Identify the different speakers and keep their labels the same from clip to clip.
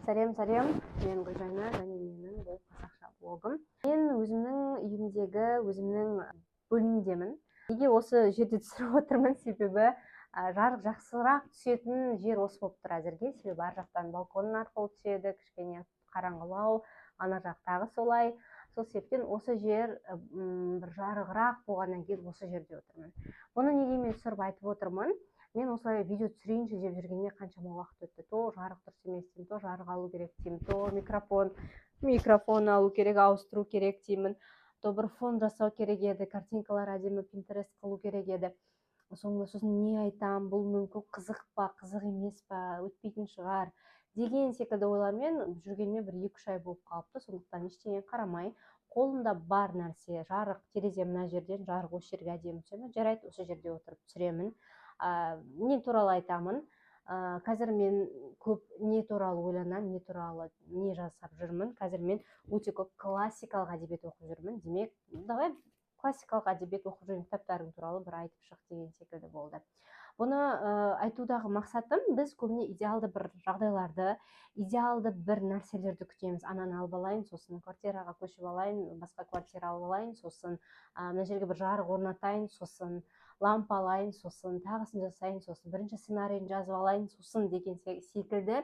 Speaker 1: Сәлем, мен Гүлжайна және менің бұл қазақша блогым. Мен өзімнің үйімдегі өзімнің бөлмемдемін. Неге осы жерде түсіріп отырмын? Себебі жарық жақсырақ түсетін жер осы болып тұр әзірге. Себебі ар жақтан балкон арқылы түседі, кішкене қараңғылау, ана жақтағы солай. Сол себептен осы жер бір жарығырақ болғаннан кейін осы жерде отырмын. Бұны неге мен түсіріп айтып отырмын? Мен осылай видео түсірейінші деп жүргеніме қаншама уақыт өтті. То жарық дұрыс емес деймін, то жарық алу керек деймін, то микрофон алу керек, ауыстыру керек деймін, то бір фон жасау керек еді, картинкалар әдемі Pinterest қылу керек еді. Сосын не айтам, бұл мүмкін қызық па, қызық емес па, өтпейтін шығар деген секілді ойлармен жүргеніме бір 2-3 ай болып қалыпты. Сондықтан ештеңе қарамай, қолымда бар нәрсе, жарық, терезе мына жерден, жарық осы жерге әдемі түседі, жарайды, осы жерде отырып түсіремін. Не туралы айтамын? Қазір мен көп не туралы ойланамын, не туралы не жасап жүрмін. Қазір мен өте көп классикалық әдебиет оқып жүрмін. Демек, давай классикалық әдебиет оқып жүрген кітаптарың туралы бір айтып шық деген секілді болды. Бұны айтудағы мақсатым, біз көбіне идеалды бір жағдайларды, идеалды бір нәрселерді күтеміз. Ананы алып алайын, сосын квартираға көшіп алайын, басқа квартира алып алайын, сосын мына жерге бір жарық орнатайын, сосын лампа алайын, сосын тағысын жасайын, сосын бірінші сценарийін жазып алайын, сосын деген секілді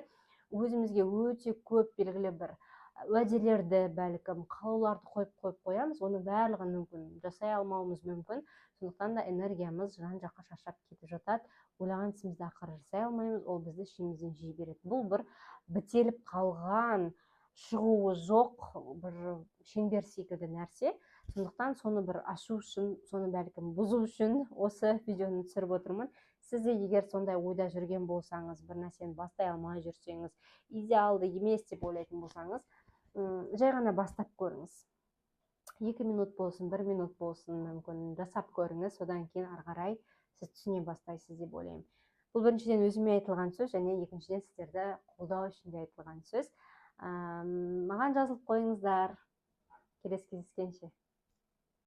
Speaker 1: өзімізге өте көп белгілі бір уәделерді, бәлкім қалауларды қойып қоямыз. Оның барлығын мүмкін жасай алмауымыз мүмкін. Сондықтан да энергиямыз жан-жаққа шашап кетіп жатады. Ойлаған ісімізді ақыры жасай алмаймыз, ол бізді ішімізден жей береді. Бұл бір бітеліп қалған, шығуы жоқ бір шеңбер секілді нәрсе. Сондықтан соны бір ашу үшін, соны бәлкім бұзу үшін осы видеоны түсіріп отырмын. Сіз де егер сондай ойда жүрген болсаңыз, бір нәрсені бастай алмай жүрсеңіз, идеалды емес деп ойлайтын болсаңыз, жай ғана бастап көріңіз. 2 минут болсын, 1 минут болсын, мүмкін жасап көріңіз, содан кейін ары қарай сіз түсіне бастайсыз деп ойлаймын. Бұл біріншіден өзіме айтылған сөз, және екіншіден сіздерді қолдау үшін де айтылған сөз. Маған жазылып қойыңыздар. Келесі кездескенше.